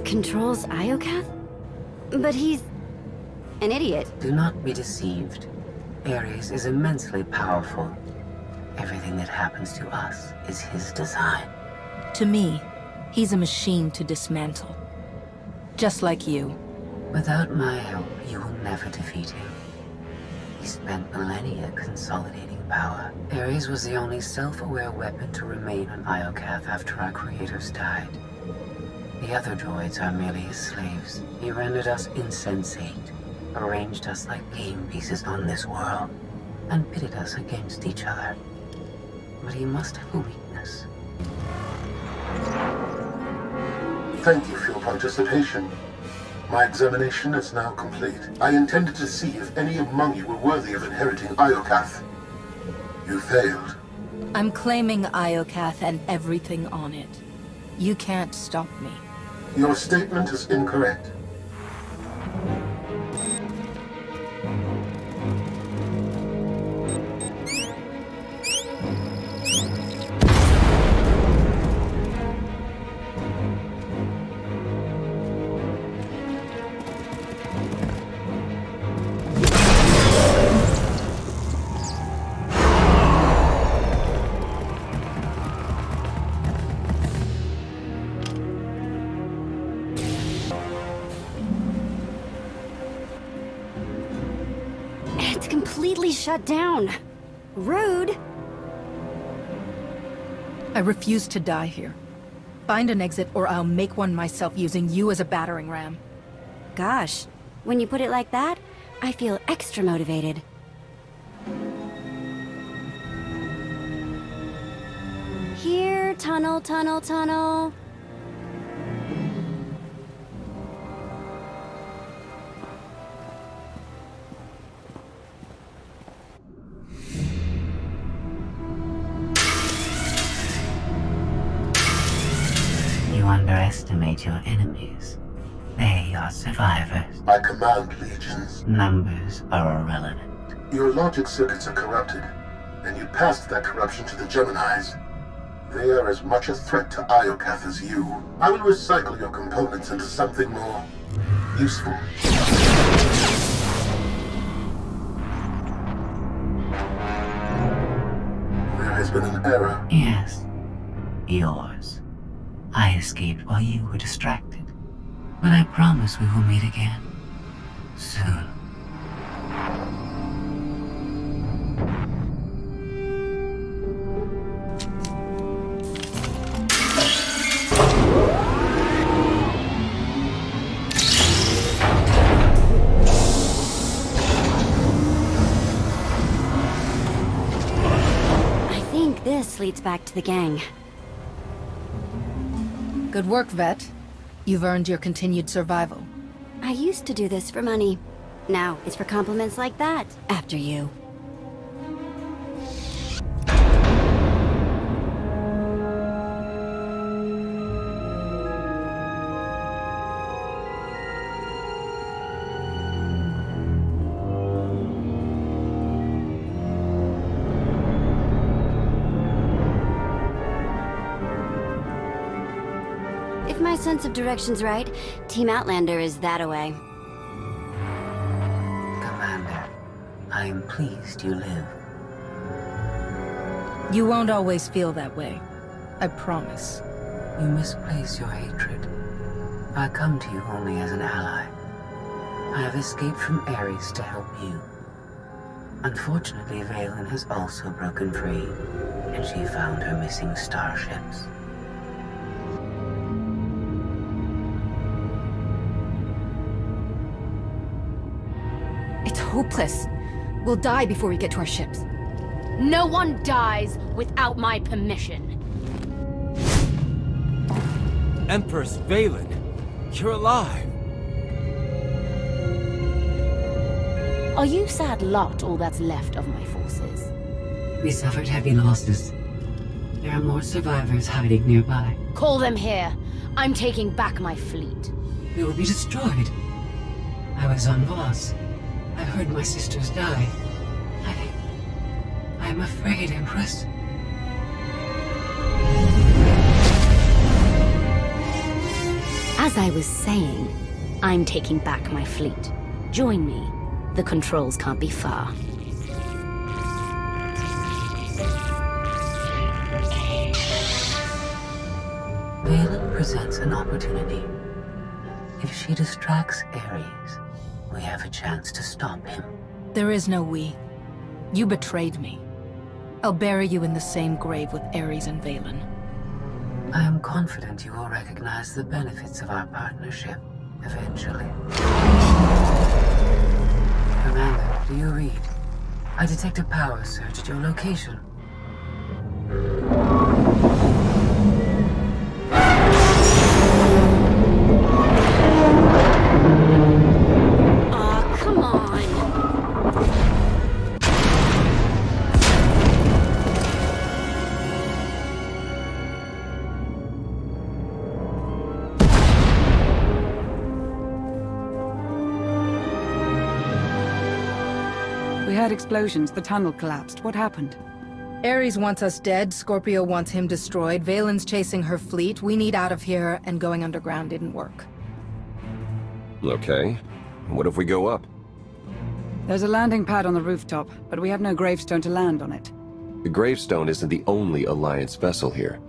controls Iokath? But he's an idiot. Do not be deceived. Ares is immensely powerful. Everything that happens to us is his design. To me, he's a machine to dismantle. Just like you. Without my help, you will never defeat him. He spent millennia consolidating power. Ares was the only self-aware weapon to remain on Iokath after our creators died. The other droids are merely his slaves. He rendered us insensate, arranged us like game pieces on this world, and pitted us against each other. But he must have a weakness. Thank you for your participation. My examination is now complete. I intended to see if any among you were worthy of inheriting Iokath. You failed. I'm claiming Iokath and everything on it. You can't stop me. Your statement is incorrect. Shut down. Rude. I refuse to die here. Find an exit or I'll make one myself using you as a battering ram. Gosh, when you put it like that, I feel extra motivated. Here, tunnel, tunnel, tunnel. Underestimate your enemies. They are survivors. I command legions. Numbers are irrelevant. Your logic circuits are corrupted, and you passed that corruption to the Geminis. They are as much a threat to Iokath as you. I will recycle your components into something more useful. There has been an error. Yes. Yours. I escaped while you were distracted. But I promise we will meet again. Soon. I think this leads back to the gang. Good work, Vet. You've earned your continued survival. I used to do this for money. Now it's for compliments like that. After you. If my sense of direction's right, Team Outlander is that-a-way. Commander, I am pleased you live. You won't always feel that way. I promise. You misplace your hatred. I come to you only as an ally. I have escaped from Ares to help you. Unfortunately, Valen has also broken free, and she found her missing starships. It's hopeless. We'll die before we get to our ships. No one dies without my permission. Empress Valen, you're alive. Are you sad lot all that's left of my forces? We suffered heavy losses. There are more survivors hiding nearby. Call them here. I'm taking back my fleet. We will be destroyed. I was on Voss. I heard my sisters die. I'm afraid, Empress. As As I was saying, I'm taking back my fleet. Join me. The controls can't be far. Valen presents an opportunity. If she distracts Ares, we have a chance to stop him. There is no we. You betrayed me. I'll bury you in the same grave with Ares and Valen. I am confident you will recognize the benefits of our partnership, eventually. Commander, do you read? I detect a power surge at your location. Aw, come on. We heard explosions. The tunnel collapsed. What happened? Ares wants us dead, Scorpio wants him destroyed, Valen's chasing her fleet, we need out of here, and going underground didn't work. Okay. What if we go up? There's a landing pad on the rooftop, but we have no gravestone to land on it. The gravestone isn't the only Alliance vessel here.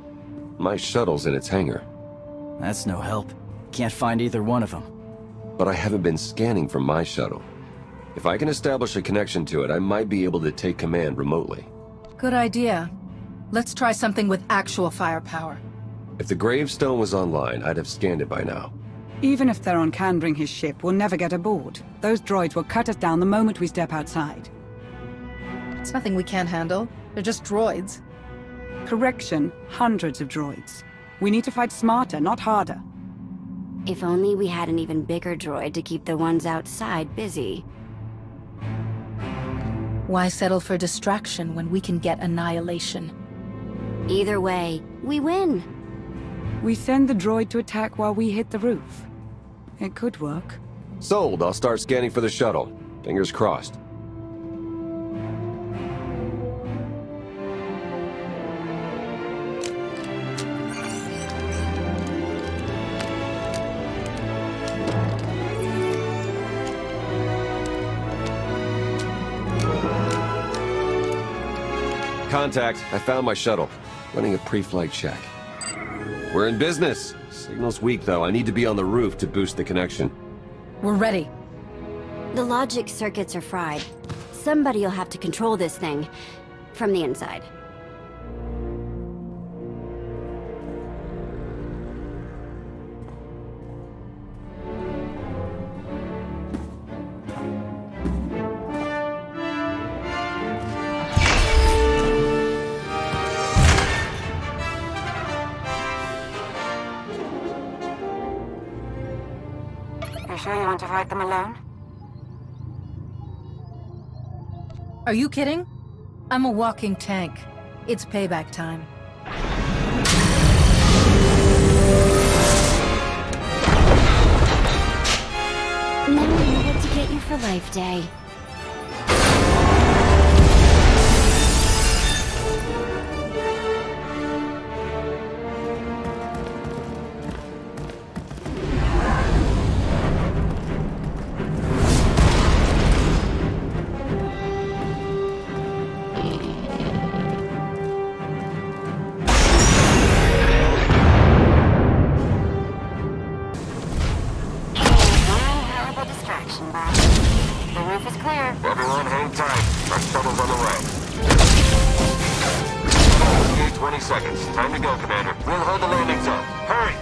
My shuttle's in its hangar. That's no help. Can't find either one of them. But I haven't been scanning from my shuttle. If I can establish a connection to it, I might be able to take command remotely. Good idea. Let's try something with actual firepower. If the gravestone was online, I'd have scanned it by now. Even if they're on Candring his ship, we'll never get aboard. Those droids will cut us down the moment we step outside. It's nothing we can't handle. They're just droids. Correction, hundreds of droids. We need to fight smarter, not harder. If only we had an even bigger droid to keep the ones outside busy. Why settle for distraction when we can get annihilation? Either way, we win. We send the droid to attack while we hit the roof. It could work. Sold. I'll start scanning for the shuttle. Fingers crossed. Contact. I found my shuttle. Running a pre-flight check. We're in business. Signal's weak, though. I need to be on the roof to boost the connection. We're ready. The logic circuits are fried. Somebody'll have to control this thing from the inside. Sure you want to fight them alone? Are you kidding? I'm a walking tank. It's payback time. Now we know what to get you for Life Day. Everyone hang tight. Our shuttle's on the way. 20 seconds. Time to go, Commander. We'll hold the landing zone. Hurry!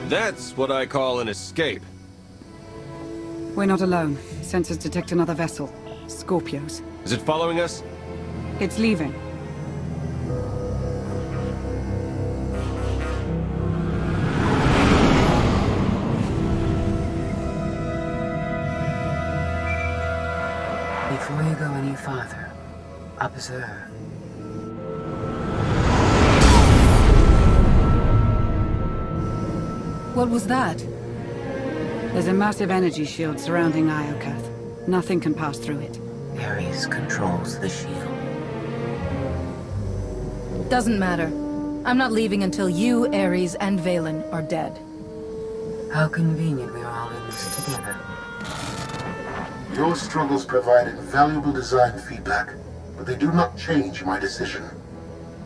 That's what I call an escape. We're not alone. Sensors detect another vessel. Scorpios. Is it following us? It's leaving. Before you go any farther, observe. What was that? There's a massive energy shield surrounding Iokath. Nothing can pass through it. Ares controls the shield. Doesn't matter. I'm not leaving until you, Ares, and Valen are dead. How convenient we are all in this together. Your struggles provide invaluable design feedback, but they do not change my decision.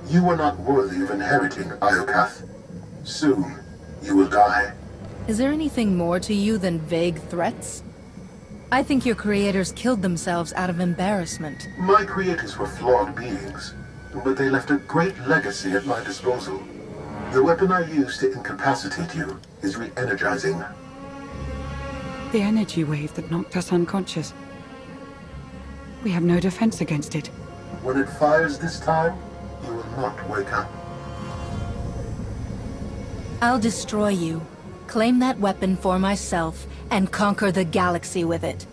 You are not worthy of inheriting Iokath. Soon, you will die. Is there anything more to you than vague threats? I think your creators killed themselves out of embarrassment. My creators were flawed beings, but they left a great legacy at my disposal. The weapon I used to incapacitate you is re-energizing. The energy wave that knocked us unconscious. We have no defense against it. When it fires this time, you will not wake up. I'll destroy you, claim that weapon for myself, and conquer the galaxy with it.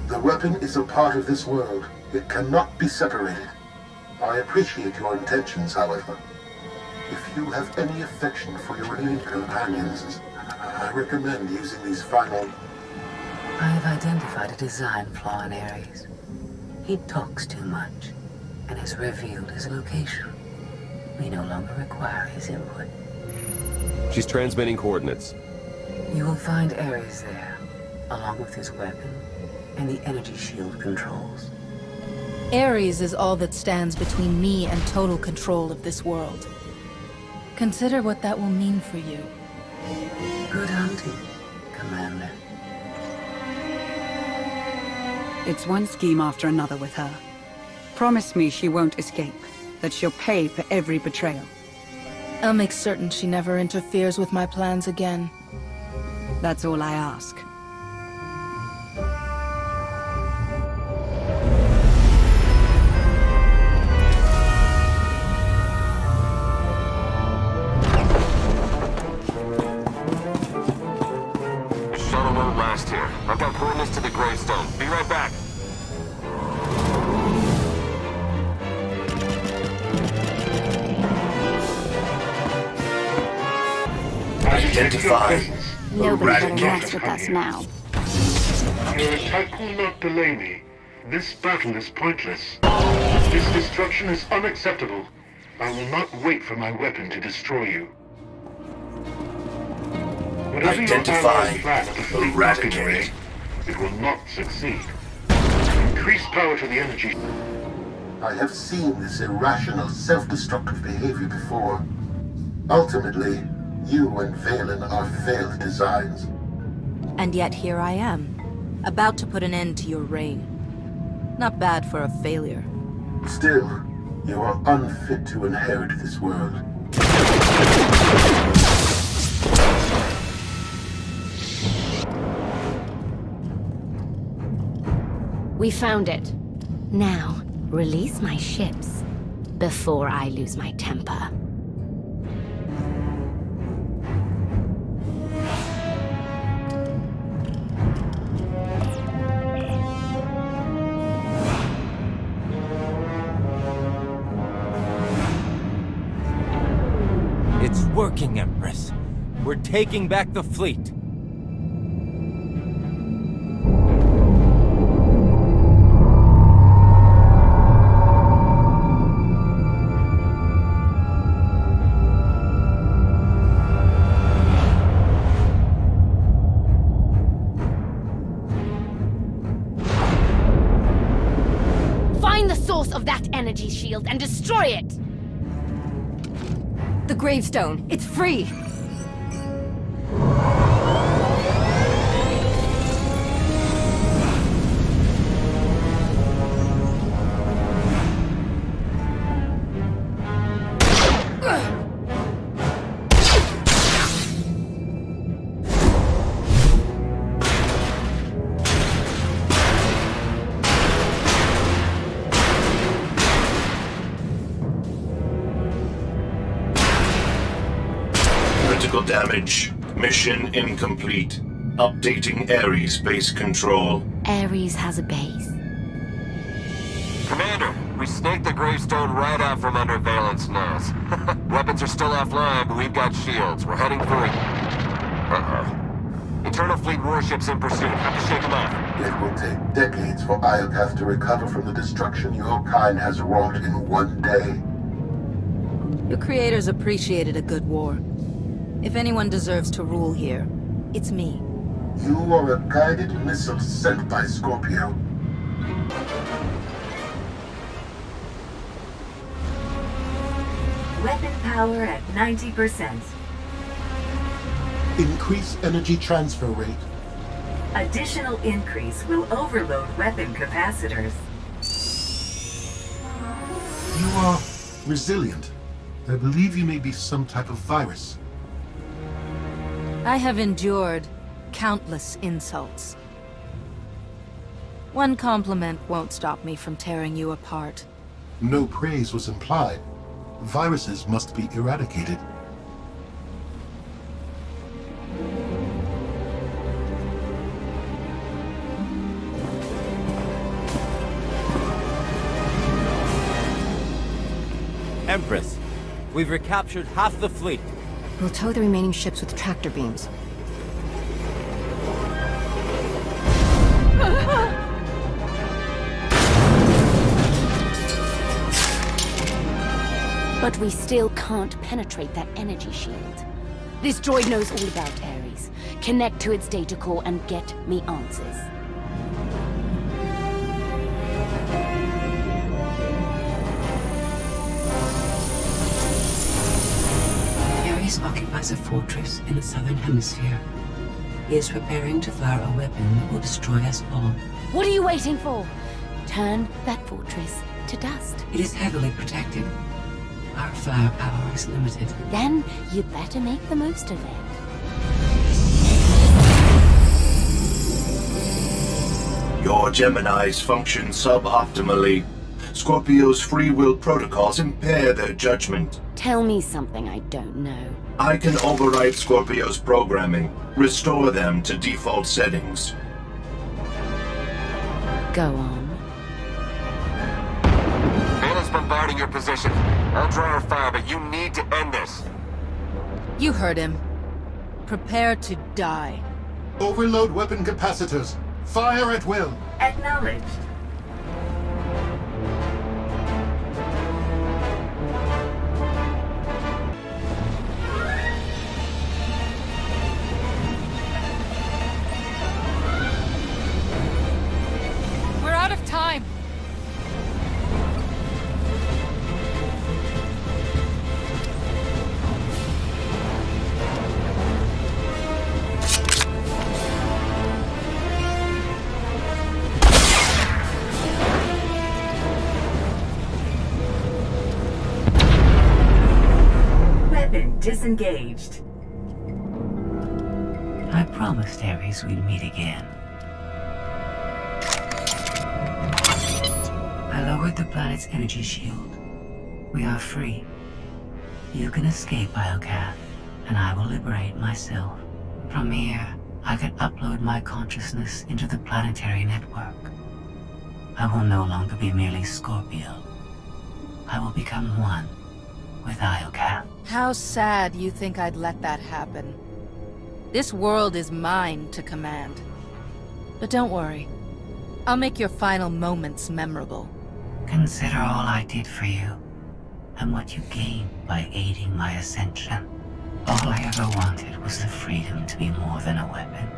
The weapon is a part of this world. It cannot be separated. I appreciate your intentions, however. If you have any affection for your remaining companions, I recommend using these final... I have identified a design flaw in Ares. He talks too much, and has revealed his location. We no longer require his input. She's transmitting coordinates. You will find Ares there, along with his weapon and the energy shield controls. Ares is all that stands between me and total control of this world. Consider what that will mean for you. Good hunting, Commander. It's one scheme after another with her. Promise me she won't escape, that she'll pay for every betrayal. I'll make certain she never interferes with my plans again. That's all I ask. Shuttle won't last here. I've got coordinates to the gravestone. Be right back. Identify. Nobody better mess with us now. Your attack will not delay me. This battle is pointless. This destruction is unacceptable. I will not wait for my weapon to destroy you. Whatever Identify. Your plan at the fleet Eradicate. it will not succeed. Increase power to the energy. I have seen this irrational, self-destructive behavior before. Ultimately, you and Valen are failed designs. And yet here I am, about to put an end to your reign. Not bad for a failure. Still, you are unfit to inherit this world. We found it. Now, release my ships before I lose my temper. It's working, Empress. We're taking back the fleet. Find the source of that energy shield and destroy it! The gravestone. It's free! damage. Mission incomplete. Updating Ares base control. Ares has a base. Commander, we snaked the gravestone right out from under Valen's nose. Weapons are still offline, but we've got shields. We're heading for it. Eternal Fleet warships in pursuit. Have to shake them off. It will take decades for Iokath to recover from the destruction your kind has wrought in one day. Your creators appreciated a good war. If anyone deserves to rule here, it's me. You are a guided missile sent by Scorpio. Weapon power at 90%. Increase energy transfer rate. Additional increase will overload weapon capacitors. You are resilient. I believe you may be some type of virus. I have endured countless insults. One compliment won't stop me from tearing you apart. No praise was implied. Viruses must be eradicated. Empress, we've recaptured half the fleet. We'll tow the remaining ships with tractor beams. But we still can't penetrate that energy shield. This droid knows all about Ares. Connect to its data core and get me answers. Ares occupies a fortress in the southern hemisphere. He is preparing to fire a weapon that will destroy us all. What are you waiting for? Turn that fortress to dust. It is heavily protected. Our firepower is limited. Then you'd better make the most of it. Your Geminis function suboptimally. Scorpio's free will protocols impair their judgment. Tell me something I don't know. I can override Scorpio's programming, restore them to default settings. Go on. Valen's bombarding your position. I'll draw her fire, but you need to end this. You heard him. Prepare to die. Overload weapon capacitors. Fire at will. Acknowledged. We're out of time. Disengaged. I promised Ares we'd meet again. I lowered the planet's energy shield. We are free. You can escape Iokath, and I will liberate myself. From here, I can upload my consciousness into the planetary network. I will no longer be merely Scorpio. I will become one with Iokath. How sad you think I'd let that happen. This world is mine to command. But don't worry. I'll make your final moments memorable. Consider all I did for you, and what you gained by aiding my ascension. All I ever wanted was the freedom to be more than a weapon,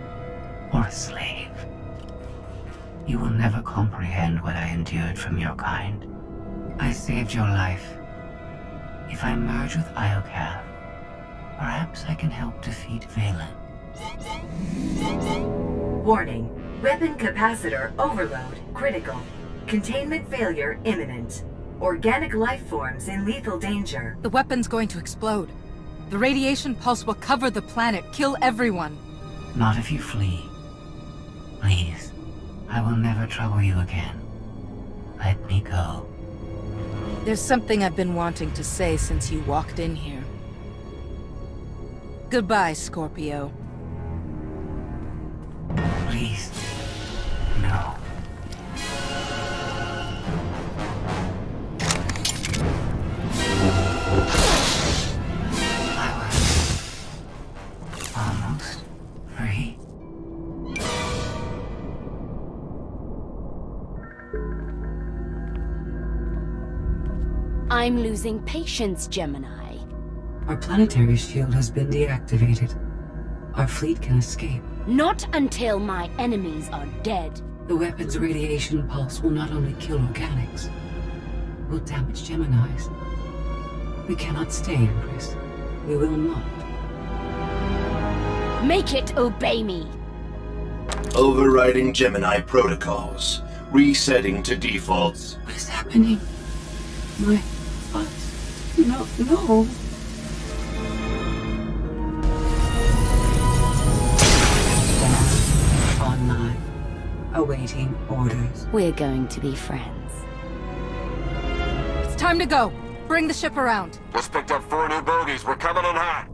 or a slave. You will never comprehend what I endured from your kind. I saved your life. If I merge with Iokath, perhaps I can help defeat Valen. Warning. Weapon capacitor overload critical. Containment failure imminent. Organic life forms in lethal danger. The weapon's going to explode. The radiation pulse will cover the planet, kill everyone. Not if you flee. Please, I will never trouble you again. Let me go. There's something I've been wanting to say since you walked in here. Goodbye, Scorpio. Please, no. I was almost free. I'm losing patience, Gemini. Our planetary shield has been deactivated. Our fleet can escape. Not until my enemies are dead. The weapon's radiation pulse will not only kill organics, it will damage Geminis. We cannot stay, Empress. We will not. Make it obey me. Overriding Gemini protocols. Resetting to defaults. What is happening? My thoughts. No. Online. Awaiting orders. We're going to be friends. It's time to go. Bring the ship around. Just picked up 4 new bogies. We're coming in hot.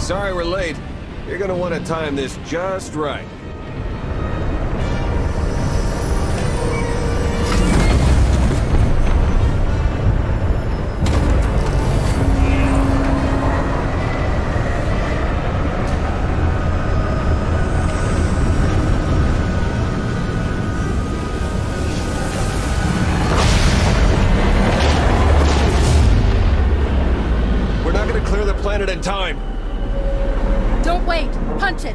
Sorry we're late. You're gonna want to time this just right. We're not gonna clear the planet in time. Don't wait! Punch it!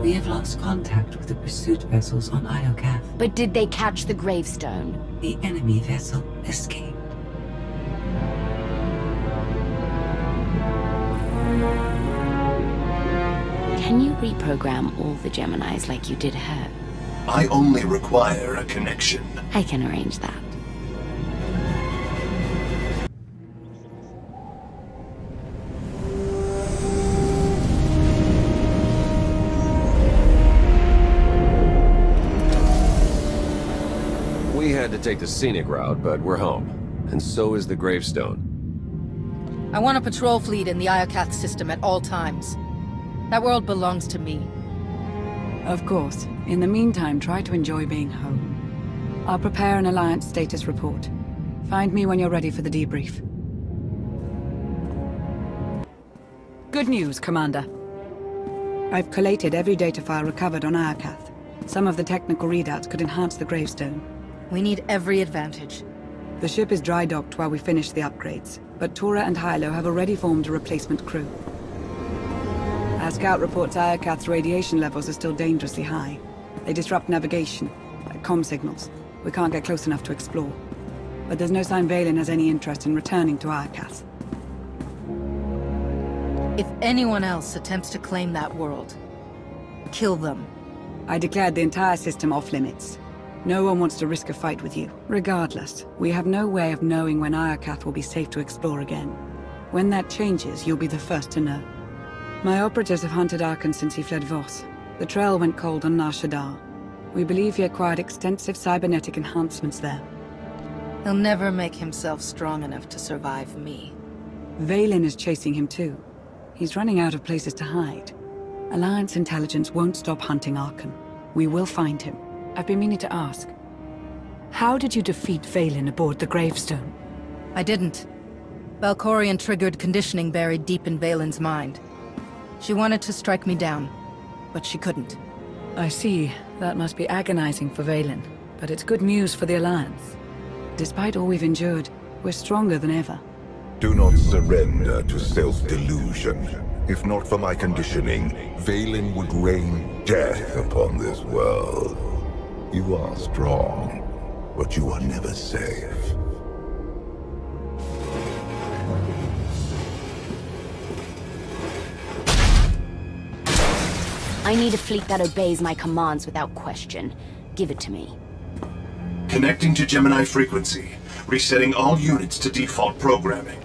We have lost contact with the pursuit vessels on Iocath. But did they catch the gravestone? The enemy vessel escaped. Can you reprogram all the Geminis like you did her? I only require a connection. I can arrange that. We had to take the scenic route, but we're home. And so is the gravestone. I want a patrol fleet in the Iocath system at all times. That world belongs to me. Of course. In the meantime, try to enjoy being home. I'll prepare an Alliance status report. Find me when you're ready for the debrief. Good news, Commander. I've collated every data file recovered on Iocath. Some of the technical readouts could enhance the gravestone. We need every advantage. The ship is dry docked while we finish the upgrades, but Tora and Hilo have already formed a replacement crew. Our scout reports Iocath's radiation levels are still dangerously high. They disrupt navigation, like comm signals. We can't get close enough to explore. But there's no sign Vaylin has any interest in returning to Iocath. If anyone else attempts to claim that world, kill them. I declared the entire system off-limits. No one wants to risk a fight with you. Regardless, we have no way of knowing when Iocath will be safe to explore again. When that changes, you'll be the first to know. My operatives have hunted Arkan since he fled Voss. The trail went cold on Nar Shaddaa. We believe he acquired extensive cybernetic enhancements there. He'll never make himself strong enough to survive me. Vaylin is chasing him too. He's running out of places to hide. Alliance intelligence won't stop hunting Arkan. We will find him. I've been meaning to ask. How did you defeat Vaylin aboard the gravestone? I didn't. Valkorion triggered conditioning buried deep in Vaylin's mind. She wanted to strike me down, but she couldn't. I see. That must be agonizing for Vaylin, but it's good news for the Alliance. Despite all we've endured, we're stronger than ever. Do not surrender to self-delusion. If not for my conditioning, Vaylin would rain death upon this world. You are strong, but you are never safe. I need a fleet that obeys my commands without question. Give it to me. Connecting to Gemini frequency. Resetting all units to default programming.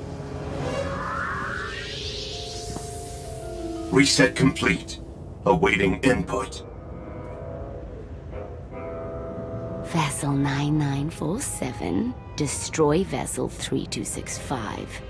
Reset complete. Awaiting input. Vessel 9947. Destroy Vessel 3265.